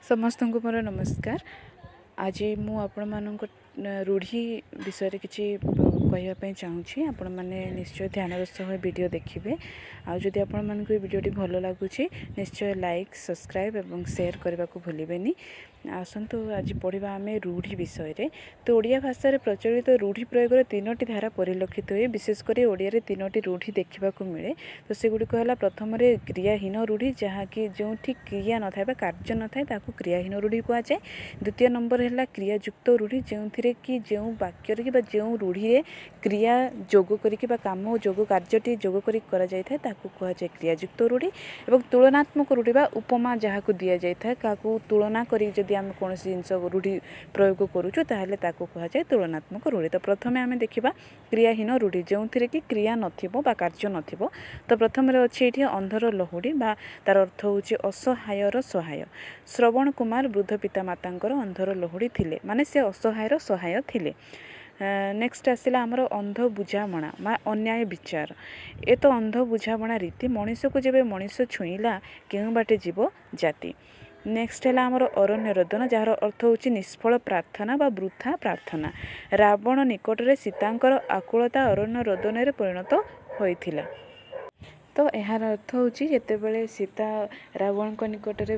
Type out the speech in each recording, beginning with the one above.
ସମସ୍ତଙ୍କୁ ମୋର ନମସ୍କାର। ଆଜି ମୁଁ ଆପଣମାନଙ୍କ ରୂଢ଼ି ବିଷୟରେ କିଛି କହିବା ପାଇଁ ଚାହୁଁଛି। ଆପଣମାନେ ନିଶ୍ଚୟ ଧ୍ୟାନର ସହ ଭିଡ଼ିଓ ଦେଖିବେ। ଆଉ ଯଦି ଆପଣମାନଙ୍କୁ ଏ ଭିଡ଼ିଓଟି ଭଲ ଲାଗୁଛି ନିଶ୍ଚୟ ଲାଇକ୍, ସବସ୍କ୍ରାଇବ୍ ଏବଂ ସେୟାର କରିବାକୁ ଭୁଲିବେନି। ଆସନ୍ତୁ ଆଜି ପଢ଼ିବା ଆମେ ରୂଢ଼ି ବିଷୟରେ। ତ ଓଡ଼ିଆ ଭାଷାରେ ପ୍ରଚଳିତ ରୂଢ଼ି ପ୍ରୟୋଗର ତିନୋଟି ଧାରା ପରିଲକ୍ଷିତ ହୁଏ। ବିଶେଷ କରି ଓଡ଼ିଆରେ ତିନୋଟି ରୂଢ଼ି ଦେଖିବାକୁ ମିଳେ। ତ ସେଗୁଡ଼ିକ ହେଲା, ପ୍ରଥମରେ କ୍ରିୟାହୀନ ରୂଢ଼ି, ଯାହାକି ଯେଉଁଠି କ୍ରିୟା ନଥାଏ ବା କାର୍ଯ୍ୟ ନଥାଏ ତାକୁ କ୍ରିୟାହୀନ ରୂଢ଼ି କୁହାଯାଏ। ଦ୍ୱିତୀୟ ନମ୍ବର ହେଲା କ୍ରିୟାଯୁକ୍ତ ରୂଢ଼ି, ଯେଉଁଥିରେ କି ଯେଉଁ ବାକ୍ୟରେ କି ବା ଯେଉଁ ରୂଢ଼ିରେ କ୍ରିୟା ଯୋଗ କରିକି ବା କାମ ଯୋଗ କାର୍ଯ୍ୟଟି ଯୋଗ କରି କରାଯାଇଥାଏ ତାକୁ କୁହାଯାଏ କ୍ରିୟାଯୁକ୍ତ ରୂଢ଼ି। ଏବଂ ତୁଳନାତ୍ମକ ରୂଢ଼ି ବା ଉପମା ଯାହାକୁ ଦିଆଯାଇଥାଏ, କାହାକୁ ତୁଳନା କରି ଯଦି ଆମେ କୌଣସି ଜିନିଷ ରୂଢ଼ି ପ୍ରୟୋଗ କରୁଛୁ ତାହେଲେ ତାକୁ କୁହାଯାଏ ତୁଳନାତ୍ମକ ରୂଢ଼ି। ତ ପ୍ରଥମେ ଆମେ ଦେଖିବା କ୍ରିୟାହୀନ ରୂଢ଼ି, ଯେଉଁଥିରେ କି କ୍ରିୟା ନଥିବ ବା କାର୍ଯ୍ୟ ନଥିବ। ତ ପ୍ରଥମରେ ଅଛି ଏଠି ଅନ୍ଧର ଲହୁଡ଼ି, ବା ତାର ଅର୍ଥ ହେଉଛି ଅସହାୟର ସହାୟ। ଶ୍ରବଣ କୁମାର ବୃଦ୍ଧ ପିତାମାତାଙ୍କର ଅନ୍ଧର ଲହୁଡ଼ି ଥିଲେ, ମାନେ ସେ ଅସହାୟର ସହାୟ ଥିଲେ। ନେକ୍ସଟ ଆସିଲା ଆମର ଅନ୍ଧ ବୁଝାମଣା ବା ଅନ୍ୟାୟ ବିଚାର। ଏ ତ ଅନ୍ଧ ବୁଝାମଣା ରୀତି, ମଣିଷକୁ ଯେବେ ମଣିଷ ଛୁଇଁଲା କେଉଁ ବାଟେ ଯିବ ଜାତି। ନେକ୍ସଟ ହେଲା ଆମର ଅରଣ୍ୟ ରୋଦନ, ଯାହାର ଅର୍ଥ ହେଉଛି ନିଷ୍ଫଳ ପ୍ରାର୍ଥନା ବା ବୃଥା ପ୍ରାର୍ଥନା। ରାବଣ ନିକଟରେ ସୀତାଙ୍କର ଆକୁଳତା ଅରଣ୍ୟ ରୋଦନରେ ପରିଣତ ହୋଇଥିଲା। ତ ଏହାର ଅର୍ଥ ହେଉଛି ଯେତେବେଳେ ସୀତା ରାବଣଙ୍କ ନିକଟରେ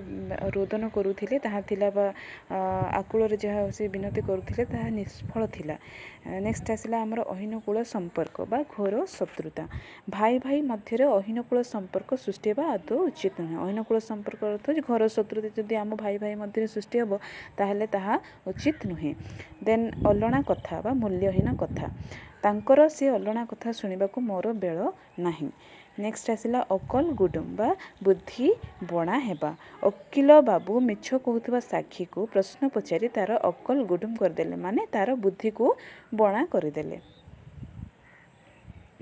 ରୋଦନ କରୁଥିଲେ ତାହା ଥିଲା ବା ଆକୁଳରେ ଯାହା ସେ ବିନତି କରୁଥିଲେ ତାହା ନିଷ୍ଫଳ ଥିଲା। ନେକ୍ସଟ ଆସିଲା ଆମର ଅହିନକୂଳ ସମ୍ପର୍କ ବା ଘୋର ଶତ୍ରୁତା। ଭାଇ ଭାଇ ମଧ୍ୟରେ ଅହିନକୂଳ ସମ୍ପର୍କ ସୃଷ୍ଟି ହେବା ଆଦୌ ଉଚିତ ନୁହେଁ। ଅହିନକୂଳ ସମ୍ପର୍କ ଅର୍ଥ ହେଉଛି ଘୋର ଶତ୍ରୁତା ଯଦି ଆମ ଭାଇ ଭାଇ ମଧ୍ୟରେ ସୃଷ୍ଟି ହେବ ତାହେଲେ ତାହା ଉଚିତ ନୁହେଁ। ଦେନ୍ ଅଲଣା କଥା ବା ମୂଲ୍ୟହୀନ କଥା। ତାଙ୍କର ସେ ଅଲଣା କଥା ଶୁଣିବାକୁ ମୋର ବେଳ ନାହିଁ। ନେକ୍ସଟ ଆସିଲା ଅକଲ ଗୁଡୁମ ବା ବୁଦ୍ଧି ବଣା ହେବା। ଓକିଲ ବାବୁ ମିଛ କହୁଥିବା ସାକ୍ଷୀକୁ ପ୍ରଶ୍ନ ପଚାରି ତାର ଅକଲ ଗୁଡୁମ କରିଦେଲେ, ମାନେ ତାର ବୁଦ୍ଧିକୁ ବଣା କରିଦେଲେ।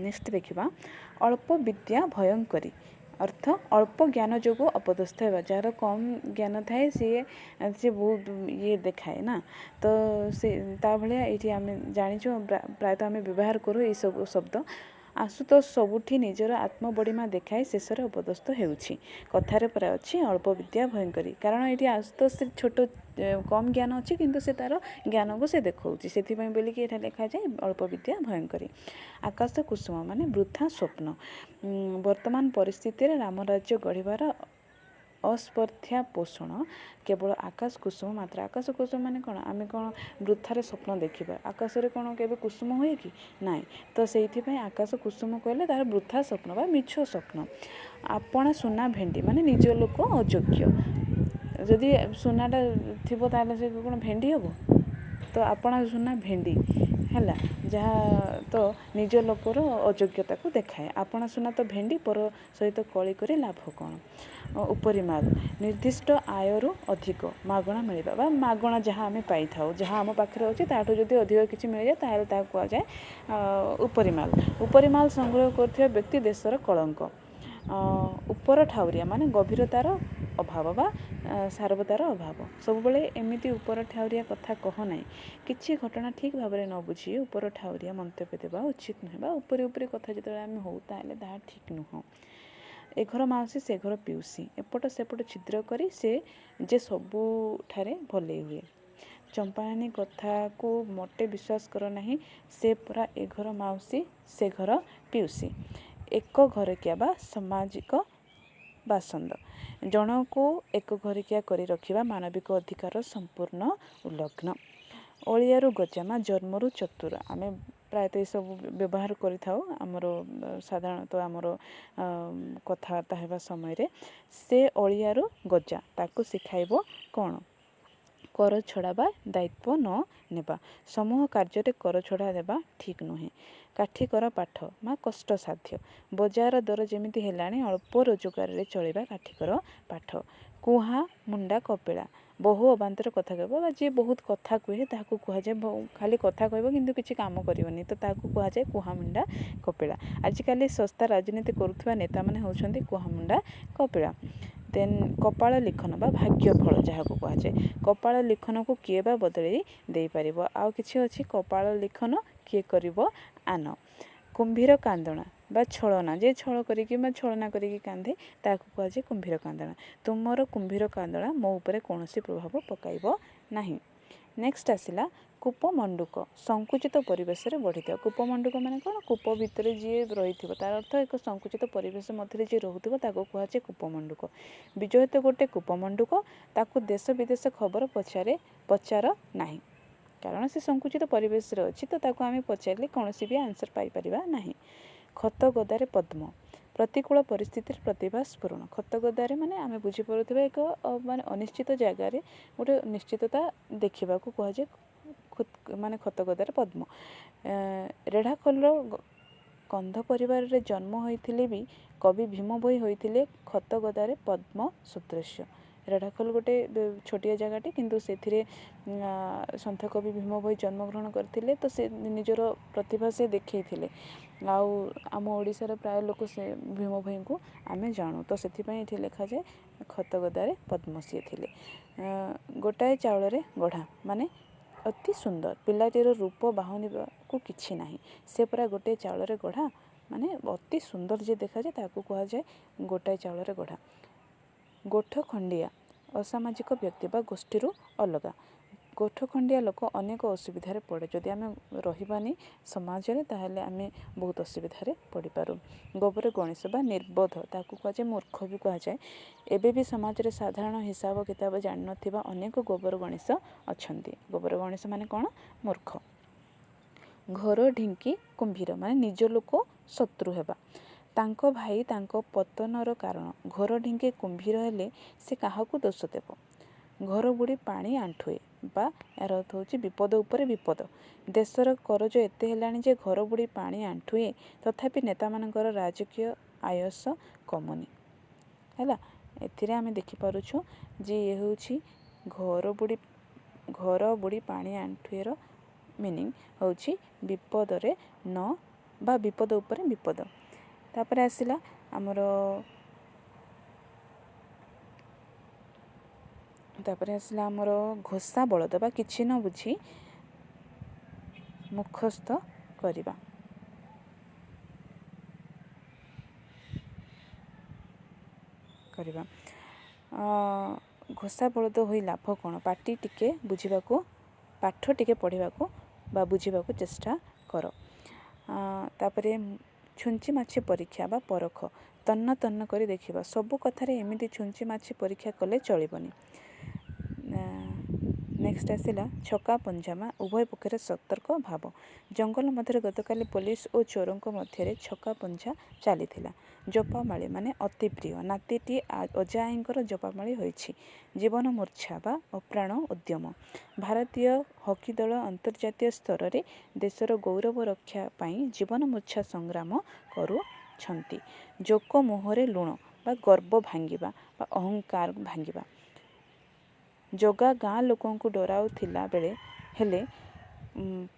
ନେକ୍ସଟ ଦେଖିବା ଅଳ୍ପ ବିଦ୍ୟା ଭୟଙ୍କରୀ, ଅର୍ଥ ଅଳ୍ପ ଜ୍ଞାନ ଯୋଗୁଁ ଅପଦସ୍ଥ ହେବା। ଯାହାର କମ୍ ଜ୍ଞାନ ଥାଏ ସିଏ ବହୁତ ଇଏ ଦେଖାଏ ନା, ତ ସେ ତା ଭଳିଆ ଏଇଠି ଆମେ ଜାଣିଛୁ, ପ୍ରାୟତଃ ଆମେ ବ୍ୟବହାର କରୁ ଏଇସବୁ ଶବ୍ଦ। ଆଶୁତୋଷ ସବୁଠି ନିଜର ଆତ୍ମବଡ଼ିମା ଦେଖାଇ ଶେଷରେ ଅପଦସ୍ଥ ହେଉଛି। କଥାରେ ପରା ଅଛି ଅଳ୍ପ ବିଦ୍ୟା ଭୟଙ୍କରୀ, କାରଣ ଏଇଠି ଆଶୁତୋଷ ଛୋଟ କମ୍ ଜ୍ଞାନ ଅଛି କିନ୍ତୁ ସେ ତାର ଜ୍ଞାନକୁ ସେ ଦେଖାଉଛି, ସେଥିପାଇଁ ବୋଲିକି ଏଇଟା ଲେଖାଯାଏ ଅଳ୍ପ ବିଦ୍ୟା ଭୟଙ୍କରୀ। ଆକାଶ କୁସୁମ ମାନେ ବୃଥା ସ୍ୱପ୍ନ। ବର୍ତ୍ତମାନ ପରିସ୍ଥିତିରେ ରାମରାଜ୍ୟ ଗଢ଼ିବାର ଅସ୍ପର୍ଦ୍ଧ୍ୟା ପୋଷଣ କେବଳ ଆକାଶ କୁସୁମ ମାତ୍ର। ଆକାଶ କୁସୁମ ମାନେ କ'ଣ, ଆମେ କ'ଣ ବୃଥାରେ ସ୍ୱପ୍ନ ଦେଖିବା? ଆକାଶରେ କ'ଣ କେବେ କୁସୁମ ହୁଏ କି? ନାହିଁ। ତ ସେଇଥିପାଇଁ ଆକାଶ କୁସୁମ କହିଲେ ତାର ବୃଥା ସ୍ୱପ୍ନ ବା ମିଛ ସ୍ୱପ୍ନ। ଆପଣା ସୁନା ଭେଣ୍ଡି ମାନେ ନିଜ ଲୋକ ଅଯୋଗ୍ୟ। ଯଦି ସୁନାଟା ଥିବ ତାହେଲେ ସେ କ'ଣ ଭେଣ୍ଡି ହେବ? ତ ଆପଣା ସୁନା ଭେଣ୍ଡି ହେଲା, ଯାହା ତ ନିଜ ଲୋକର ଅଯୋଗ୍ୟତାକୁ ଦେଖାଏ। ଆପଣା ସୁନା ତ ଭେଣ୍ଡି, ପର ସହିତ କଳି କରି ଲାଭ କ'ଣ? ଉପରିମାଲ ନିର୍ଦ୍ଦିଷ୍ଟ ଆୟରୁ ଅଧିକ ମାଗଣା ମିଳିବା ବା ମାଗଣା ଯାହା ଆମେ ପାଇଥାଉ, ଯାହା ଆମ ପାଖରେ ଅଛି ତାଠୁ ଯଦି ଅଧିକ କିଛି ମିଳିଯାଏ ତାହେଲେ ତାହା କୁହାଯାଏ ଉପରିମାଲ। ଉପରିମାଲ ସଂଗ୍ରହ କରୁଥିବା ବ୍ୟକ୍ତି ଦେଶର କଳଙ୍କ। ଉପର ଠାଉରିଆ ମାନେ ଗଭୀରତାର ଅଭାବ ବା ସାରବତାର ଅଭାବ। ସବୁବେଳେ ଏମିତି ଉପର ଠାଉରିଆ କଥା କହ ନାହିଁ। କିଛି ଘଟଣା ଠିକ୍ ଭାବରେ ନ ବୁଝି ଉପର ଠାଉରିଆ ମନ୍ତବ୍ୟ ଦେବା ଉଚିତ ନୁହେଁ, ବା ଉପରେ ଉପରେ କଥା ଯେତେବେଳେ ଆମେ ହଉ ତାହେଲେ ତାହା ଠିକ୍ ନୁହଁ। ଏ ଘର ମାଉସୀ ସେ ଘର ପିଉସୀ, ଏପଟ ସେପଟ ଛିଦ୍ର କରି ସେ ଯେ ସବୁଠାରେ ଭଲେଇ ହୁଏ। ଚମ୍ପାରାଣୀ କଥାକୁ ମୋଟେ ବିଶ୍ୱାସ କର ନାହିଁ, ସେ ପରା ଏ ଘର ମାଉସୀ ସେ ଘର ପିଉସୀ। ଏକ ଘରକିଆ ବା ସାମାଜିକ ବାସନ୍ଦ। ଜଣକୁ ଏକ ଘରକିଆ କରି ରଖିବା ମାନବିକ ଅଧିକାର ସମ୍ପୂର୍ଣ୍ଣ ଉଲ୍ଲଙ୍ଘନ। ଅଳିଆରୁ ଗଜାମା ଜନ୍ମରୁ ଚତୁର। ଆମେ ପ୍ରାୟତଃ ଏସବୁ ବ୍ୟବହାର କରିଥାଉ ଆମର ସାଧାରଣତଃ ଆମର କଥାବାର୍ତ୍ତା ହେବା ସମୟରେ। ସେ ଅଳିଆରୁ ଗଜା, ତାକୁ ଶିଖାଇବ କ'ଣ? କର ଛଡ଼ା ବା ଦାୟିତ୍ୱ ନ ନେବା। ସମୂହ କାର୍ଯ୍ୟରେ କର ଛଡ଼ା ଦେବା ଠିକ୍ ନୁହେଁ। କାଠିକର ପାଠ ବା କଷ୍ଟସାଧ୍ୟ। ବଜାର ଦର ଯେମିତି ହେଲାଣି ଅଳ୍ପ ରୋଜଗାରରେ ଚଳିବା କାଠିକର ପାଠ। କୁହା ମୁଣ୍ଡା କପିଳା। ବହୁ ଅବାନ୍ତର କଥା କହିବ ବା ଯିଏ ବହୁତ କଥା କୁହେ ତାହାକୁ କୁହାଯାଏ, ଖାଲି କଥା କହିବ କିନ୍ତୁ କିଛି କାମ କରିବନି, ତ ତାହାକୁ କୁହାଯାଏ କୁହାମୁଣ୍ଡା କପିଳା। ଆଜିକାଲି ଶସ୍ତା ରାଜନୀତି କରୁଥିବା ନେତାମାନେ ହେଉଛନ୍ତି କୁହାମୁଣ୍ଡା କପିଳା। ଦେନ୍ କପାଳ ଲିଖନ ବା ଭାଗ୍ୟଫଳ ଯାହାକୁ କୁହାଯାଏ। କପାଳ ଲିଖନକୁ କିଏ ବା ବଦଳେଇ ଦେଇପାରିବ? ଆଉ କିଛି ଅଛି କପାଳ ଲିଖନ କିଏ କରିବ ଆନ। କୁମ୍ଭୀର କାନ୍ଦଣା ବା ଛଳନା, ଯେ ଛଳ କରିକି ବା ଛଳନା କରିକି କାନ୍ଦେ ତାକୁ କୁହାଯାଏ କୁମ୍ଭୀର କାନ୍ଦଣା। ତୁମର କୁମ୍ଭୀର କାନ୍ଦଣା ମୋ ଉପରେ କୌଣସି ପ୍ରଭାବ ପକାଇବ ନାହିଁ। ନେକ୍ସଟ ଆସିଲା କୂପମଣ୍ଡୁକ, ସଙ୍କୁଚିତ ପରିବେଶରେ ବଢ଼ିଥିବା। କୂପମଣ୍ଡୁକ ମାନେ କ'ଣ? କୂପ ଭିତରେ ଯିଏ ରହିଥିବ, ତାର ଅର୍ଥ ଏକ ସଙ୍କୁଚିତ ପରିବେଶ ମଧ୍ୟରେ ଯିଏ ରହୁଥିବ ତାକୁ କୁହାଯାଏ କୂପମଣ୍ଡୁକ। ବିଜୟ ଗୋଟେ କୂପମଣ୍ଡୁକ, ତାକୁ ଦେଶ ବିଦେଶ ଖବର ପଚାର ନାହିଁ, କାରଣ ସେ ସଙ୍କୁଚିତ ପରିବେଶରେ ଅଛି, ତ ତାକୁ ଆମେ ପଚାରିଲେ କୌଣସି ବି ଆନ୍ସର ପାଇପାରିବା ନାହିଁ। ଖତଗଦାରେ ପଦ୍ମ, ପ୍ରତିକୂଳ ପରିସ୍ଥିତିରେ ପ୍ରତିଭା ସ୍ଫୁରଣ। ଖତଗଦାରେ ମାନେ ଆମେ ବୁଝିପାରୁଥିବା ଏକ ମାନେ ଅନିଶ୍ଚିତ ଜାଗାରେ ଗୋଟେ ନିଶ୍ଚିତତା ଦେଖିବାକୁ କୁହାଯାଏ ମାନେ ଖତଗଦାରେ ପଦ୍ମ। ରେଢ଼ାଖୋଲର କନ୍ଧ ପରିବାରରେ ଜନ୍ମ ହୋଇଥିଲେ ବି କବି ଭୀମ ଭୋଇ ହୋଇଥିଲେ ଖତଗଦାରେ ପଦ୍ମ ସଦୃଶ୍ୟ। ରେଢ଼ାଖୋଲ ଗୋଟେ ଛୋଟିଆ ଜାଗାଟେ, କିନ୍ତୁ ସେଥିରେ ସନ୍ଥ କବି ଭୀମ ଭୋଇ ଜନ୍ମଗ୍ରହଣ କରିଥିଲେ, ତ ସେ ନିଜର ପ୍ରତିଭା ସେ ଦେଖେଇଥିଲେ। ଆଉ ଆମ ଓଡ଼ିଶାର ପ୍ରାୟ ଲୋକ ସେ ଭୀମ ଭୋଇଙ୍କୁ ଆମେ ଜାଣୁ, ତ ସେଥିପାଇଁ ଏଠି ଲେଖାଯାଏ ଖତଗଦାରେ ପଦ୍ମ ସିଏ ଥିଲେ। ଗୋଟାଏ ଚାଉଳରେ ଗଢ଼ା ମାନେ ଅତି ସୁନ୍ଦର, ପିଲାଟିର ରୂପ ବାହୁନିବାକୁ କିଛି ନାହିଁ, ସେ ପୁରା ଗୋଟିଏ ଚାଉଳରେ ଗଢ଼ା ମାନେ ଅତି ସୁନ୍ଦର ଯିଏ ଦେଖାଯାଏ ତାକୁ କୁହାଯାଏ ଗୋଟାଏ ଚାଉଳରେ ଗଢ଼ା। ଗୋଠ ଖଣ୍ଡିଆ, ଅସାମାଜିକ ବ୍ୟକ୍ତି ବା ଗୋଷ୍ଠୀରୁ ଅଲଗା। ଗୋଠ ଖଣ୍ଡିଆ ଲୋକ ଅନେକ ଅସୁବିଧାରେ ପଡ଼େ, ଯଦି ଆମେ ରହିବାନି ସମାଜରେ ତାହେଲେ ଆମେ ବହୁତ ଅସୁବିଧାରେ ପଡ଼ିପାରୁ। ଗୋବର ଗଣେଶ ବା ନିର୍ବୋଧ, ତାକୁ କୁହାଯାଏ ମୂର୍ଖ ବି କୁହାଯାଏ। ଏବେ ବି ସମାଜରେ ସାଧାରଣ ହିସାବ କିତାବ ଜାଣିନଥିବା ଅନେକ ଗୋବର ଗଣେଶ ଅଛନ୍ତି। ଗୋବର ଗଣେଶ ମାନେ କ'ଣ? ମୂର୍ଖ। ଘର ଢିଙ୍କି କୁମ୍ଭୀର ମାନେ ନିଜ ଲୋକ ଶତ୍ରୁ ହେବା। ତାଙ୍କ ଭାଇ ତାଙ୍କ ପତନର କାରଣ। ଘର ଢିଙ୍କି କୁମ୍ଭୀର ହେଲେ ସେ କାହାକୁ ଦୋଷ ଦେବ? ଘର ବୁଡ଼ି ପାଣି ଆଣ୍ଠୁଏ ବା ଏହାର ଅର୍ଥ ହେଉଛି ବିପଦ ଉପରେ ବିପଦ। ଦେଶର କରଜ ଏତେ ହେଲାଣି ଯେ ଘର ବୁଡ଼ି ପାଣି ଆଣ୍ଠୁଏ, ତଥାପି ନେତାମାନଙ୍କର ରାଜକୀୟ ଆୟସ କମୁନି। ହେଲା, ଏଥିରେ ଆମେ ଦେଖିପାରୁଛୁ ଯେ ଇଏ ହେଉଛି ଘର ବୁଡ଼ି ପାଣି ଆଣ୍ଠୁଏର ମିନିଂ ହେଉଛି ବିପଦରେ ନ ବା ବିପଦ ଉପରେ ବିପଦ। ତାପରେ ଆସିଲା ଆମର ଘୋଷା ବଳଦ ବା କିଛି ନ ବୁଝି ମୁଖସ୍ଥ କରିବା। ଘୋଷା ବଳଦ ହୋଇ ଲାଭ କ'ଣ? ପାଠ ଟିକେ ପଢ଼ିବାକୁ ବା ବୁଝିବାକୁ ଚେଷ୍ଟା କର। ତାପରେ ଛୁଞ୍ଚି ମାଛି ପରୀକ୍ଷା ବା ପରଖ, ତନ୍ନ ତନ୍ନ କରି ଦେଖିବା। ସବୁ କଥାରେ ଏମିତି ଛୁଞ୍ଚି ମାଛି ପରୀକ୍ଷା କଲେ ଚଳିବନି। ନେକ୍ସଟ ଆସିଲା ଛକା ପଞ୍ଝାମା, ଉଭୟ ପକ୍ଷରେ ସତର୍କ ଭାବ। ଜଙ୍ଗଲ ମଧ୍ୟରେ ଗତକାଲି ପୋଲିସ ଓ ଚୋରଙ୍କ ମଧ୍ୟରେ ଛକା ପଞ୍ଝା ଚାଲିଥିଲା। ଜପାମାଳି ମାନେ ଅତି ପ୍ରିୟ। ନାତିଟି ଅଜାଆଈଙ୍କର ଜପାମାଳି ହୋଇଛି। ଜୀବନ ମୂର୍ଚ୍ଛା ବା ଅପ୍ରାଣ ଉଦ୍ୟମ। ଭାରତୀୟ ହକି ଦଳ ଅନ୍ତର୍ଜାତୀୟ ସ୍ତରରେ ଦେଶର ଗୌରବ ରକ୍ଷା ପାଇଁ ଜୀବନ ମୂର୍ଚ୍ଛା ସଂଗ୍ରାମ କରୁଛନ୍ତି। ଜୋକ ମୁହଁରେ ଲୁଣ ବା ଗର୍ବ ଭାଙ୍ଗିବା ବା ଅହଙ୍କାର ଭାଙ୍ଗିବା। ଜଗା ଗାଁ ଲୋକଙ୍କୁ ଡରାଉଥିଲା ବେଳେ ହେଲେ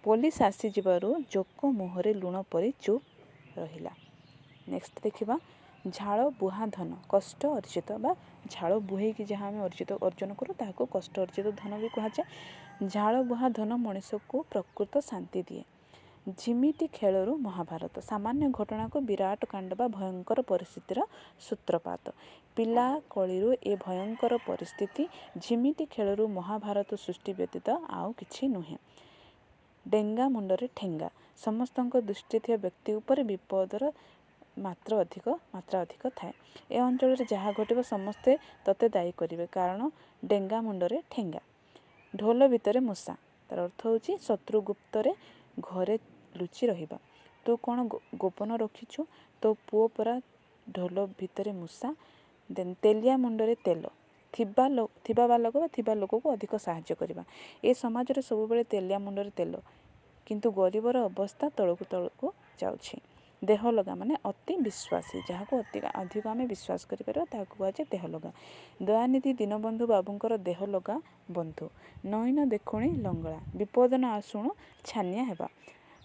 ପୋଲିସ ଆସିଯିବାରୁ ଜୋକ ମୁହଁରେ ଲୁଣ ପରି ଚୁପ୍ ରହିଲା। ନେକ୍ସଟ ଦେଖିବା ଝାଳ ବୁହା ଧନ, କଷ୍ଟ ଅର୍ଜିତ ବା ଝାଳ ବୁହେଇକି ଯାହା ଆମେ ଅର୍ଜନ କରୁ ତାହାକୁ କଷ୍ଟ ଅର୍ଜିତ ଧନ ବି କୁହାଯାଏ। ଝାଳ ବୁହା ଧନ ମଣିଷକୁ ପ୍ରକୃତ ଶାନ୍ତି ଦିଏ। ଝିମିଟି ଖେଳରୁ ମହାଭାରତ, ସାମାନ୍ୟ ଘଟଣାକୁ ବିରାଟ କାଣ୍ଡ ବା ଭୟଙ୍କର ପରିସ୍ଥିତିର ସୂତ୍ରପାତ। ପିଲା କଳିରୁ ଏ ଭୟଙ୍କର ପରିସ୍ଥିତି, ଝିମିଟି ଖେଳରୁ ମହାଭାରତ ସୃଷ୍ଟି ବ୍ୟତୀତ ଆଉ କିଛି ନୁହେଁ। ଡେଙ୍ଗା ମୁଣ୍ଡରେ ଠେଙ୍ଗା, ସମସ୍ତଙ୍କ ଦୃଷ୍ଟି ଥିବା ବ୍ୟକ୍ତି ଉପରେ ବିପଦର ମାତ୍ରା ଅଧିକ ଥାଏ। ଏ ଅଞ୍ଚଳରେ ଯାହା ଘଟିବ ସମସ୍ତେ ତତେ ଦାୟୀ କରିବେ, କାରଣ ଡେଙ୍ଗା ମୁଣ୍ଡରେ ଠେଙ୍ଗା। ଢୋଲ ଭିତରେ ମୂଷା, ତାର ଅର୍ଥ ହେଉଛି ଶତ୍ରୁ ଗୁପ୍ତରେ ଘରେ ଲୁଚି ରହିବା। ତୁ କ'ଣ ଗୋପନ ରଖିଛୁ? ତୋ ପୁଅ ପରା ଢୋଲ ଭିତରେ ମୂଷା। ତେଲିଆ ମୁଣ୍ଡରେ ତେଲ, ଥିବା ଲୋକକୁ ଅଧିକ ସାହାଯ୍ୟ କରିବା। ଏ ସମାଜରେ ସବୁବେଳେ ତେଲିଆ ମୁଣ୍ଡରେ ତେଲ, କିନ୍ତୁ ଗରିବର ଅବସ୍ଥା ତଳକୁ ଯାଉଛି। ଦେହ ଲଗା ମାନେ ଅତି ବିଶ୍ୱାସୀ, ଯାହାକୁ ଅଧିକ ଆମେ ବିଶ୍ୱାସ କରିପାରିବା ତାହାକୁ କୁହାଯାଏ ଦେହ ଲଗା। ଦୟାନିଧି ଦୀନବନ୍ଧୁ ବାବୁଙ୍କର ଦେହ ଲଗା ବନ୍ଧୁ। ନଈନ ଦେଖୁଣି ଲଙ୍ଗଳା, ବିପଦ ନ ଆସୁଣୁ ଛାନିଆ ହେବା।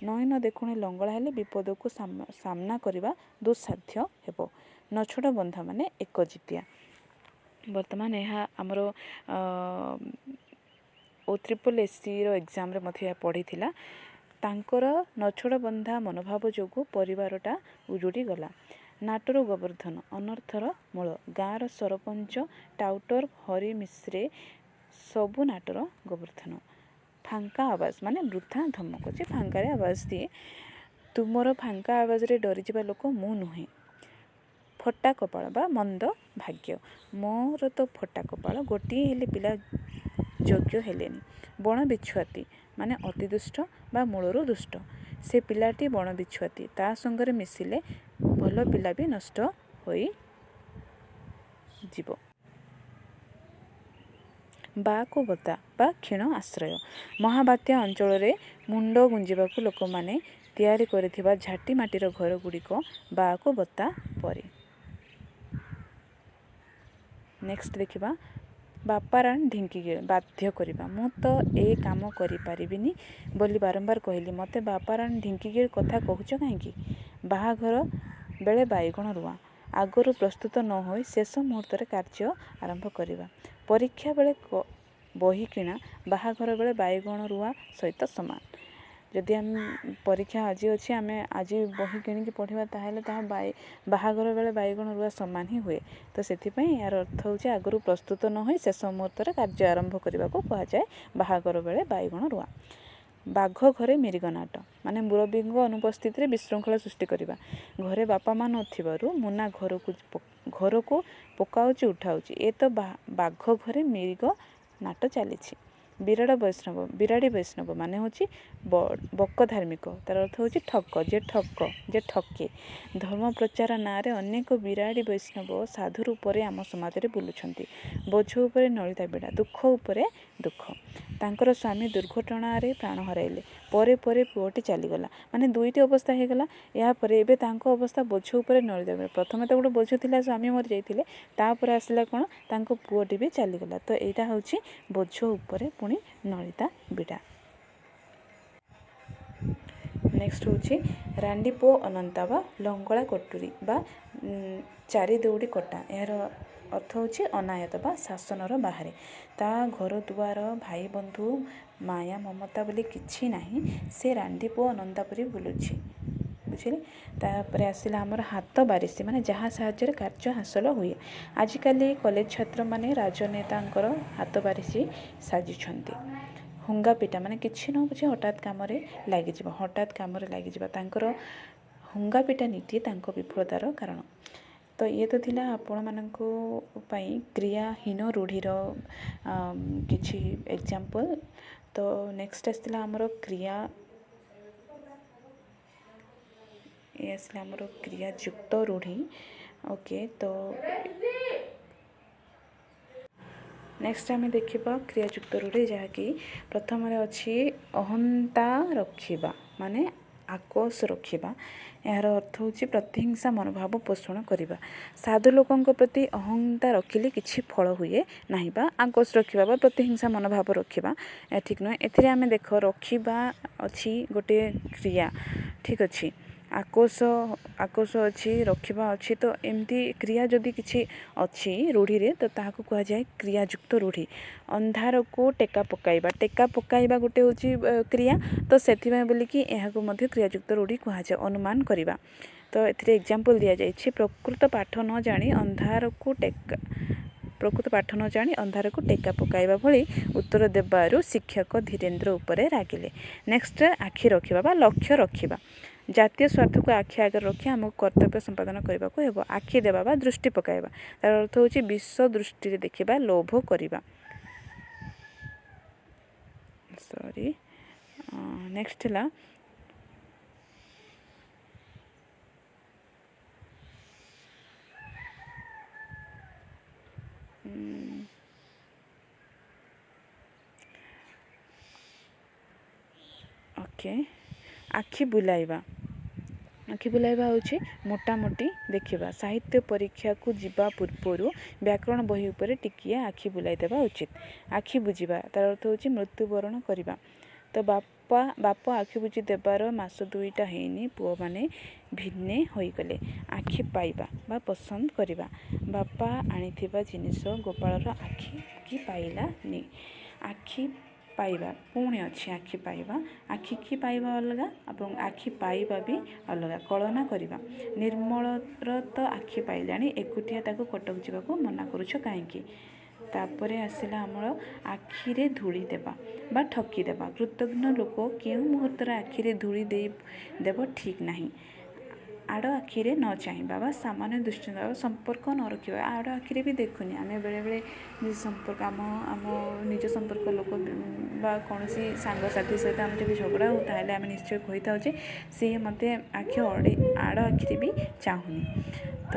ନଈନ ଦେଖୁଣି ଲଙ୍ଗଳା ହେଲେ ବିପଦକୁ ସାମ୍ନା କରିବା ଦୁଃସାଧ୍ୟ ହେବ। ନଛୋଡ଼ ବନ୍ଧା ମାନେ ଏକଜିତିଆ। ବର୍ତ୍ତମାନ ଏହା ଆମର OSSEର ଏକ୍ଜାମରେ ମଧ୍ୟ ଏହା ପଡ଼ିଥିଲା। ତାଙ୍କର ନଛୋଡ଼ ବନ୍ଧା ମନୋଭାବ ଯୋଗୁଁ ପରିବାରଟା ଉଜୁଡ଼ି ଗଲା। ନାଟର ଗୋବର୍ଦ୍ଧନ ଅନର୍ଥର ମୂଳ। ଗାଁର ସରପଞ୍ଚ ଟାଉଟର ହରି ମିଶ୍ରେ ସବୁ ନାଟର ଗୋବର୍ଦ୍ଧନ। ଫାଙ୍କା ଆବାଜ ମାନେ ବୃଥା ଧମକ, ଯେ ଫାଙ୍କାରେ ଆବାଜ ଦିଏ। ତୁମର ଫାଙ୍କା ଆବାଜରେ ଡରିଯିବା ଲୋକ ମୁଁ ନୁହେଁ। ଫଟା କପାଳ ବା ମନ୍ଦ ଭାଗ୍ୟ, ମୋର ତ ଫଟା କପାଳ, ଗୋଟିଏ ହେଲେ ପିଲା ଯୋଗ୍ୟ ହେଲେନି। ବଣ ବିଛୁଆତି ମାନେ ଅତି ଦୁଷ୍ଟ ବା ମୂଳରୁ ଦୁଷ୍ଟ। ସେ ପିଲାଟି ବଣ ବିଛୁଆତି, ତା ସଙ୍ଗରେ ମିଶିଲେ ଭଲ ପିଲା ବି ନଷ୍ଟ ହୋଇଯିବ। ବାଆକୁ ବତା ବା କ୍ଷୀଣ ଆଶ୍ରୟ, ମହାବାତ୍ୟା ଅଞ୍ଚଳରେ ମୁଣ୍ଡ ଗୁଞ୍ଜିବାକୁ ଲୋକମାନେ ତିଆରି କରିଥିବା ଝାଟି ମାଟିର ଘର ଗୁଡ଼ିକ ବାଆକୁ ବତା ପରି। ନେକ୍ସଟ ଦେଖିବା ବାପାରାଣ ଢିଙ୍କିଗିଳ, ବାଧ୍ୟ କରିବା। ମୁଁ ତ ଏ କାମ କରିପାରିବିନି ବୋଲି ବାରମ୍ବାର କହିଲି, ମୋତେ ବାପାରାଣ ଢିଙ୍କିଗିଳ କଥା କହୁଛ କାହିଁକି? ବାହାଘର ବେଳେ ବାଇଗଣ ରୁଆ, ଆଗରୁ ପ୍ରସ୍ତୁତ ନ ହୋଇ ଶେଷ ମୁହୂର୍ତ୍ତରେ କାର୍ଯ୍ୟ ଆରମ୍ଭ କରିବା। ପରୀକ୍ଷା ବେଳେ ବହି କିଣା ବାହାଘର ବେଳେ ବାଇଗଣ ରୁଆ ସହିତ ସମାନ। ଯଦି ଆମେ ପରୀକ୍ଷା ଆଜି ଅଛି, ଆମେ ଆଜି ବହି କିଣିକି ପଢ଼ିବା, ତାହେଲେ ତାହା ବାହାଘର ବେଳେ ବାଇଗଣ ରୁଆ ସମାନ ହିଁ ହୁଏ। ତ ସେଥିପାଇଁ ଏହାର ଅର୍ଥ ହେଉଛି ଆଗରୁ ପ୍ରସ୍ତୁତ ନ ହୋଇ ଶେଷ ମୁହୂର୍ତ୍ତରେ କାର୍ଯ୍ୟ ଆରମ୍ଭ କରିବାକୁ କୁହାଯାଏ ବାହାଘର ବେଳେ ବାଇଗଣ ରୁଆ। ବାଘ ଘରେ ମିରିଗ ନାଟ ମାନେ ମୁରବୀଙ୍କ ଅନୁପସ୍ଥିତିରେ ବିଶୃଙ୍ଖଳା ସୃଷ୍ଟି କରିବା। ଘରେ ବାପା ମା ନଥିବାରୁ ମୁନା ଘରକୁ ପକାଉଛି ଉଠାଉଛି, ଏ ତ ବାଘ ଘରେ ମିରିଗ ନାଟ ଚାଲିଛି। ବିରାଡ଼ି ବୈଷ୍ଣବ ମାନେ ହେଉଛି ବକ ଧାର୍ମିକ, ତାର ଅର୍ଥ ହେଉଛି ଠକ, ଯେ ଠକେ। ଧର୍ମ ପ୍ରଚାର ନାଁରେ ଅନେକ ବିରାଡ଼ି ବୈଷ୍ଣବ ସାଧୁ ରୂପରେ ଆମ ସମାଜରେ ବୁଲୁଛନ୍ତି। ବୋଝ ଉପରେ ନଳିତା ବିଡ଼ା, ଦୁଃଖ ଉପରେ ଦୁଃଖ। ତାଙ୍କର ସ୍ୱାମୀ ଦୁର୍ଘଟଣାରେ ପ୍ରାଣ ହରାଇଲେ, ପରେ ପରେ ପୁଅଟି ଚାଲିଗଲା, ମାନେ ଦୁଇଟି ଅବସ୍ଥା ହେଇଗଲା। ଏହାପରେ ଏବେ ତାଙ୍କ ଅବସ୍ଥା ବୋଝ ଉପରେ ନଳିତା ବିଡ଼ା। ପ୍ରଥମେ ତ ଗୋଟେ ବୋଝ ଥିଲା, ସ୍ୱାମୀ ମରିଯାଇଥିଲେ, ତାପରେ ଆସିଲା କ'ଣ, ତାଙ୍କ ପୁଅଟି ବି ଚାଲିଗଲା। ତ ଏଇଟା ହେଉଛି ବୋଝ ଉପରେ ପୁଣି ନଳିତା ବିଡ଼ା। ନେକ୍ସଟ ହେଉଛି ରାଣ୍ଡି ପୁଅ ଅନନ୍ତା ବା ଲଙ୍ଗଳା କଟୁରୀ ବା ଚାରି ଦଉଡ଼ି କଟା। ଏହାର ଅର୍ଥ ହେଉଛି ଅନାୟତ ବା ଶାସନର ବାହାରେ। ତା ଘର ଦୁଆର ଭାଇ ବନ୍ଧୁ ମାୟା ମମତା ବୋଲି କିଛି ନାହିଁ, ସେ ରାଣ୍ଡି ପୁଅ ଅନନ୍ତା ପରି ବୁଲୁଛି। ବୁଝିଲେ। ତାପରେ ଆସିଲା ଆମର ହାତ ବାରିଶି, ମାନେ ଯାହା ସାହାଯ୍ୟରେ କାର୍ଯ୍ୟ ହାସଲ ହୁଏ। ଆଜିକାଲି କଲେଜ ଛାତ୍ରମାନେ ରାଜନେତାଙ୍କର ହାତ ବାରିଶି ସାଜିଛନ୍ତି। ହୁଙ୍ଗା ପିଟା ମାନେ କିଛି ନ ବୁଝି ହଠାତ୍ କାମରେ ଲାଗିଯିବା, ତାଙ୍କର ହୁଙ୍ଗା ପିଟା ନୀତି ତାଙ୍କ ବିଫଳତାର କାରଣ। ତ ଇଏ ତ ଥିଲା ଆପଣମାନଙ୍କ ପାଇଁ କ୍ରିୟାହୀନ ରୂଢ଼ିର କିଛି ଏକ୍ଜାମ୍ପଲ୍। ତ ନେକ୍ସଟ ଆସିଥିଲା ଆମର କ୍ରିୟାଯୁକ୍ତ ରୂଢ଼ି। ଓକେ, ତ ନେକ୍ସଟ ଆମେ ଦେଖିବା କ୍ରିୟାଯୁକ୍ତ ରୂଢ଼ି, ଯାହାକି ପ୍ରଥମରେ ଅଛି ଅହନ୍ତା ରଖିବା ମାନେ ଆକୋଶ ରଖିବା। ଏହାର ଅର୍ଥ ହେଉଛି ପ୍ରତିହିଂସା ମନୋଭାବ ପୋଷଣ କରିବା। ସାଧୁ ଲୋକଙ୍କ ପ୍ରତି ଅହନ୍ତା ରଖିଲେ କିଛି ଫଳ ହୁଏ ନାହିଁ, ବା ଆକୋଶ ରଖିବା ବା ପ୍ରତିହିଂସା ମନୋଭାବ ରଖିବା ଏହା ଠିକ୍ ନୁହେଁ। ଏଥିରେ ଆମେ ରଖିବା ଅଛି ଗୋଟିଏ କ୍ରିୟା, ଠିକ୍ ଅଛି। ଆକୋଶ ଅଛି, ରଖିବା ଅଛି, ତ ଏମିତି କ୍ରିୟା ଯଦି କିଛି ଅଛି ରୂଢ଼ିରେ ତ ତାହାକୁ କୁହାଯାଏ କ୍ରିୟାଯୁକ୍ତ ରୂଢ଼ି। ଅନ୍ଧାରକୁ ଟେକା ପକାଇବା ଗୋଟେ ହେଉଛି କ୍ରିୟା, ତ ସେଥିପାଇଁ ବୋଲିକି ଏହାକୁ ମଧ୍ୟ କ୍ରିୟାଯୁକ୍ତ ରୂଢ଼ି କୁହାଯାଏ। ଅନୁମାନ କରିବା, ତ ଏଥିରେ ଏକ୍ଜାମ୍ପଲ୍ ଦିଆଯାଇଛି। ପ୍ରକୃତ ପାଠ ନ ଜାଣି ଅନ୍ଧାରକୁ ଟେକା ପକାଇବା ଭଳି ଉତ୍ତର ଦେବାରୁ ଶିକ୍ଷକ ଧୀରେନ୍ଦ୍ର ଉପରେ ରାଗିଲେ। ନେକ୍ସଟ ଆଖି ରଖିବା ବା ଲକ୍ଷ୍ୟ ରଖିବା। ଜାତୀୟ ସ୍ୱାର୍ଥକୁ ଆଖି ଆଗରେ ରଖି ଆମକୁ କର୍ତ୍ତବ୍ୟ ସମ୍ପାଦନ କରିବାକୁ ହେବ। ଆଖି ଦେବା ବା ଦୃଷ୍ଟି ପକାଇବା, ତାର ଅର୍ଥ ହେଉଛି ବିଷ ଦୃଷ୍ଟିରେ ଦେଖିବା, ଲୋଭ କରିବା। ନେକ୍ସଟ ହେଲା ଆଖି ବୁଲାଇବା। ଆଖି ବୁଲାଇବା ହେଉଛି ମୋଟାମୋଟି ଦେଖିବା। ସାହିତ୍ୟ ପରୀକ୍ଷାକୁ ଯିବା ପୂର୍ବରୁ ବ୍ୟାକରଣ ବହି ଉପରେ ଟିକିଏ ଆଖି ବୁଲାଇ ଦେବା ଉଚିତ। ଆଖି ବୁଜିବା, ତାର ଅର୍ଥ ହେଉଛି ମୃତ୍ୟୁବରଣ କରିବା। ତ ବାପ ଆଖି ବୁଜି ଦେବାର ମାସ ଦୁଇଟା ହେଇନି ପୁଅମାନେ ଭିନେ ହୋଇଗଲେ। ଆଖି ପାଇବା ବା ପସନ୍ଦ କରିବା। ବାପା ଆଣିଥିବା ଜିନିଷ ଗୋପାଳର ଆଖି କି ପାଇଲାନି। ଆଖି ପାଇବା ପୁଣି ଅଛି ଆଖି ପାଇବା, ଆଖିକି ପାଇବା ଅଲଗା ଏବଂ ଆଖି ପାଇବା ବି ଅଲଗା। କଳନା କରିବା, ନିର୍ମଳର ତ ଆଖି ପାଇଲାଣି, ଏକୁଟିଆ ତାକୁ କଟକ ଯିବାକୁ ମନା କରୁଛ କାହିଁକି? ତାପରେ ଆସିଲା ଆମର ଆଖିରେ ଧୂଳି ଦେବା ବା ଠକି ଦେବା। କୃତଘ୍ନ ଲୋକ କେଉଁ ମୁହୂର୍ତ୍ତରେ ଆଖିରେ ଧୂଳି ଦେବ ଠିକ୍ ନାହିଁ। ଆଡ଼ ଆଖିରେ ନ ଚାହିଁବା ବା ସାମାନ୍ୟ ଦୃଷ୍ଟି ଦେବା, ସମ୍ପର୍କ ନ ରଖିବା। ଆଡ଼ ଆଖିରେ ବି ଦେଖୁନି, ଆମେ ବେଳେବେଳେ ସମ୍ପର୍କ ଆମ ନିଜ ସମ୍ପର୍କ ଲୋକ ବା କୌଣସି ସାଙ୍ଗସାଥି ସହିତ ଆମେ ଯଦି ଝଗଡ଼ା ହଉ ତାହେଲେ ଆମେ ନିଶ୍ଚୟ କହିଥାଉ ଯେ ସିଏ ମୋତେ ଆଡ଼ ଆଖିରେ ବି ଚାହୁଁନି। ତ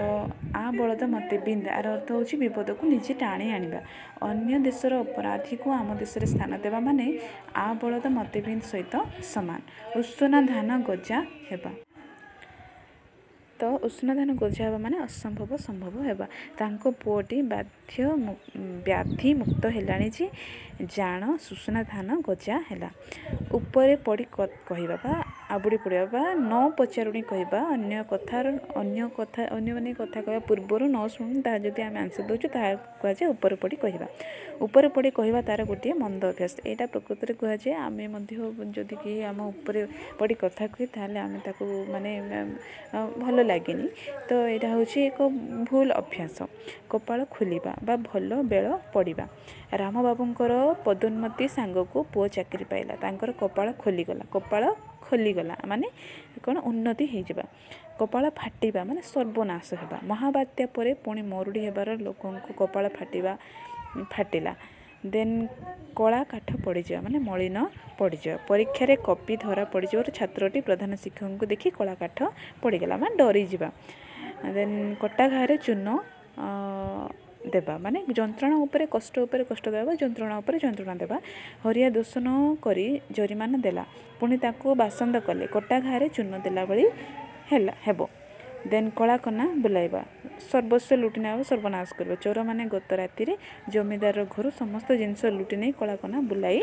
ଆ ବଳଦ ମୋତେ ବିନ୍ଧ, ଆର ଅର୍ଥ ହେଉଛି ବିପଦକୁ ନିଜେ ଟାଣି ଆଣିବା। ଅନ୍ୟ ଦେଶର ଅପରାଧୀକୁ ଆମ ଦେଶରେ ସ୍ଥାନ ଦେବା ମାନେ ଆ ବଳଦ ମୋତେ ବିନ୍ଧ ସହିତ ସମାନ। ଉଷୁନା ଧାନ ଗଜା ହେବା, ତ ଉଷୁନା ଧାନ ଗଜା ହେବା ମାନେ ଅସମ୍ଭବ ସମ୍ଭବ ହେବା। ତାଙ୍କ ପୁଅଟି ବ୍ୟାଧି ମୁକ୍ତ ହେଲାଣି ଯେ ଜାଣ ସୁଷୁନା ଧାନ ଗଜା ହେଲା। ଉପରେ ପଡ଼ି କହିବା ବା ଆବୁଡ଼ି ପଡ଼ିବା ବା ନ ପଚାରୁଣି କହିବା, ଅନ୍ୟମାନେ କଥା କହିବା ପୂର୍ବରୁ ନ ଶୁଣୁ ତାହା ଯଦି ଆମେ ଆନ୍ସର୍ ଦେଉଛୁ ତାହା କୁହାଯାଏ ଉପରେ ପଡ଼ି କହିବା। ଉପରେ ପଡ଼ି କହିବା ତା'ର ଗୋଟିଏ ମନ୍ଦ ଅଭ୍ୟାସ। ଏଇଟା ପ୍ରକୃତରେ କୁହାଯାଏ ଆମେ ମଧ୍ୟ ଯଦି କେହି ଆମ ଉପରେ ପଡ଼ି କଥା କୁହେ ତାହେଲେ ଆମେ ତାକୁ ମାନେ ଭଲ ଲାଗେନି। ତ ଏଇଟା ହେଉଛି ଏକ ଭୁଲ ଅଭ୍ୟାସ। କପାଳ ଖୋଲିବା ବା ଭଲ ବେଳ ପଡ଼ିବା। ରାମ ବାବୁଙ୍କର ପଦୋନ୍ନତି ସାଙ୍ଗକୁ ପୁଅ ଚାକିରି ପାଇଲା, ତାଙ୍କର କପାଳ ଖୋଲିଗଲା ମାନେ କ'ଣ ଉନ୍ନତି ହେଇଯିବା। କପାଳ ଫାଟିବା ମାନେ ସର୍ବନାଶ ହେବା। ମହାବାତ୍ୟା ପରେ ପୁଣି ମରୁଡ଼ି ହେବାର ଲୋକଙ୍କୁ କପାଳ ଫାଟିଲା। ଦେନ୍ କଳା କାଠ ପଡ଼ିଯିବା ମାନେ ମଳିନ ପଡ଼ିଯିବା। ପରୀକ୍ଷାରେ କପି ଧରା ପଡ଼ିଯିବାରୁ ଛାତ୍ରଟି ପ୍ରଧାନ ଶିକ୍ଷକଙ୍କୁ ଦେଖି କଳା କାଠ ପଡ଼ିଗଲା ମାନେ ଡରିଯିବା। ଦେନ୍ କଟା ଘାରେ ଚୂନ ଦେବା ମାନେ ଯନ୍ତ୍ରଣା ଉପରେ କଷ୍ଟ ଦେବା, ଯନ୍ତ୍ରଣା ଉପରେ ଯନ୍ତ୍ରଣା ଦେବା। ହରିଆ ଦୋଷ ନ କରି ଜରିମାନା ଦେଲା, ପୁଣି ତାକୁ ବାସନ୍ଦ କଲେ, କଟା ଘାରେ ଚୂନ ଦେଲା ଭଳି ହେବ। ଦେନ୍ କଳା କନା ବୁଲାଇବା, ସର୍ବସ୍ୱ ଲୁଟି ନେବା, ସର୍ବନାଶ କରିବା। ଚୋରମାନେ ଗତ ରାତିରେ ଜମିଦାରର ଘରୁ ସମସ୍ତ ଜିନିଷ ଲୁଟି ନେଇ କଳା କନା ବୁଲାଇ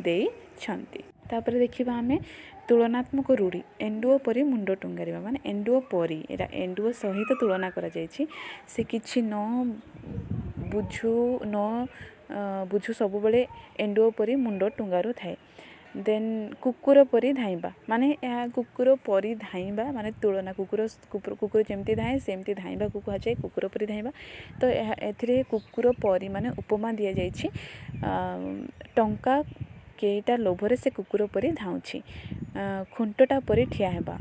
ଦେଇଛନ୍ତି। ତାପରେ ଦେଖିବା ଆମେ ତୁଳନାତ୍ମକ ରୂଢ଼ି। ଏଣ୍ଡୁଅ ପରି ମୁଣ୍ଡ ଟୁଙ୍ଗାରିବା ମାନେ ଏଣ୍ଡୁଅ ପରି, ଏଇଟା ଏଣ୍ଡୁଅ ସହିତ ତୁଳନା କରାଯାଇଛି। ସେ କିଛି ନ ବୁଝୁ ସବୁବେଳେ ଏଣ୍ଡୁଅ ପରି ମୁଣ୍ଡ ଟୁଙ୍ଗାରୁଥାଏ। ଦେନ୍ କୁକୁର ପରି ଧାଇଁବା ମାନେ ଏହା କୁକୁର ପରି ଧାଇଁବା ମାନେ ତୁଳନା, କୁକୁର ଯେମିତି ଧାଏଁ ସେମିତି ଧାଇଁବାକୁ କୁହାଯାଏ କୁକୁର ପରି ଧାଇଁବା। ତ ଏଥିରେ କୁକୁର ପରି ମାନେ ଉପମା ଦିଆଯାଇଛି। ଟଙ୍କା କେଇଟା ଲୋଭରେ ସେ କୁକୁର ପରି ଧାଉଁଛି। ଖୁଣ୍ଟଟା ପରି ଠିଆ ହେବା,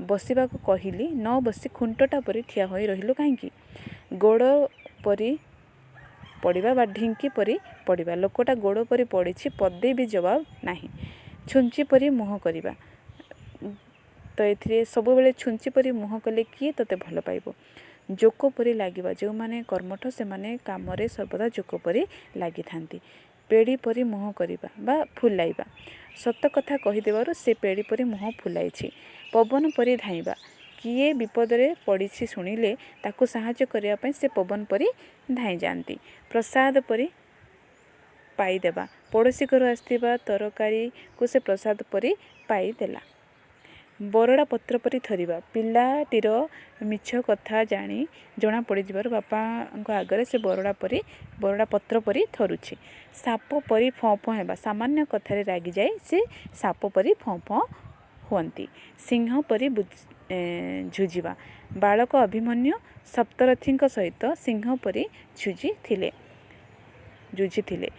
ବସିବାକୁ କହିଲି ନ ବସି ଖୁଣ୍ଟଟା ପରି ଠିଆ ହୋଇ ରହିଲୁ କାହିଁକି? ଗୋଡ଼ ପରି ପଡ଼ିବା ବା ଢିଙ୍କି ପରି ପଡ଼ିବା, ଲୋକଟା ଗୋଡ଼ ପରି ପଡ଼ିଛି ପଦେ ବି ଜବାବ ନାହିଁ। ଛୁଞ୍ଚି ପରି ମୁହଁ କରିବା, ତ ଏଥିରେ ସବୁବେଳେ ଛୁଞ୍ଚି ପରି ମୁହଁ କଲେ କିଏ ତୋତେ ଭଲ ପାଇବ? ଜୋକ ପରି ଲାଗିବା, ଯେଉଁମାନେ କର୍ମଠ ସେମାନେ କାମରେ ସର୍ବଦା ଜୋକ ପରି ଲାଗିଥାନ୍ତି। ପେଡ଼ି ପରି ମୁହଁ କରିବା ବା ଫୁଲାଇବା, ସତ କଥା କହିଦେବାରୁ ସେ ପେଡ଼ି ପରି ମୁହଁ ଫୁଲାଇଛି। ପବନ ପରି ଧାଇଁବା, କିଏ ବିପଦରେ ପଡ଼ିଛି ଶୁଣିଲେ ତାକୁ ସାହାଯ୍ୟ କରିବା ପାଇଁ ସେ ପବନ ପରି ଧାଇଁ ଯାଆନ୍ତି। ପ୍ରସାଦ ପରି ପାଇଦେବା, ପଡ଼ୋଶୀ ଘରୁ ଆସିଥିବା ତରକାରୀକୁ ସେ ପ୍ରସାଦ ପରି ପାଇଦେଲା। ବରଡ଼ା ପତ୍ର ପରି ଥରିବା, ପିଲାଟିର ମିଛ କଥା ଜଣା ପଡ଼ିଯିବାରୁ ବାପାଙ୍କ ଆଗରେ ସେ ବରଡ଼ା ପତ୍ର ପରି ଥରୁଛି। ସାପ ପରି ଫଁ ଫଁ ହେବା, ସାମାନ୍ୟ କଥାରେ ରାଗିଯାଇ ସେ ସାପ ପରି ଫଁ ଫଁ ହୁଅନ୍ତି। ସିଂହ ପରି ଝୁଝିବା, ବାଳକ ଅଭିମନ୍ୟୁ ସପ୍ତରଥୀଙ୍କ ସହିତ ସିଂହ ପରି ଯୁଝିଥିଲେ।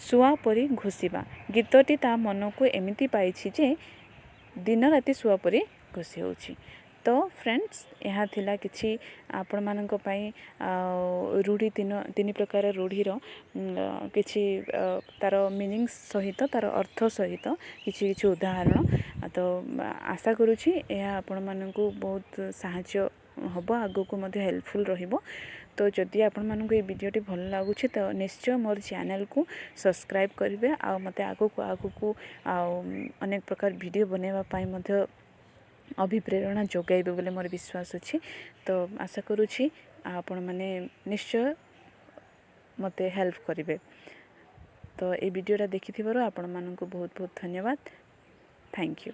ଶୁଆ ପରି ଘୋଷିବା, ଗୀତଟି ତା ମନକୁ ଏମିତି ପାଇଛି ଯେ ଦିନରାତି ଶୁଆ ପରି ଘୋଷି ହେଉଛି। ତ ଫ୍ରେଣ୍ଡସ୍, ଏହା ଥିଲା କିଛି ଆପଣମାନଙ୍କ ପାଇଁ ରୂଢ଼ି, ତିନି ପ୍ରକାର ରୂଢ଼ିର କିଛି ତା'ର ମିନିଙ୍ଗସ୍ ସହିତ, ତା'ର ଅର୍ଥ ସହିତ କିଛି ଉଦାହରଣ। ତ ଆଶା କରୁଛି ଏହା ଆପଣମାନଙ୍କୁ ବହୁତ ସାହାଯ୍ୟ ହେବ, ଆଗକୁ ମଧ୍ୟ ହେଲ୍ପଫୁଲ୍ ରହିବ। ତ ଯଦି ଆପଣମାନଙ୍କୁ ଏହି ଭିଡ଼ିଓଟି ଭଲ ଲାଗୁଛି ତ ନିଶ୍ଚୟ ମୋର ଚ୍ୟାନେଲ୍କୁ ସବସ୍କ୍ରାଇବ୍ କରିବେ, ଆଉ ମୋତେ ଆଗକୁ ଆଉ ଅନେକ ପ୍ରକାର ଭିଡ଼ିଓ ବନାଇବା ପାଇଁ ମଧ୍ୟ ଅଭିପ୍ରେରଣା ଯୋଗାଇବେ ବୋଲି ମୋର ବିଶ୍ୱାସ ଅଛି। ତ ଆଶା କରୁଛି ଆପଣମାନେ ନିଶ୍ଚୟ ମୋତେ ହେଲ୍ପ କରିବେ। ତ ଏହି ଭିଡ଼ିଓଟା ଦେଖିଥିବାରୁ ଆପଣମାନଙ୍କୁ ବହୁତ ବହୁତ ଧନ୍ୟବାଦ। Thank you.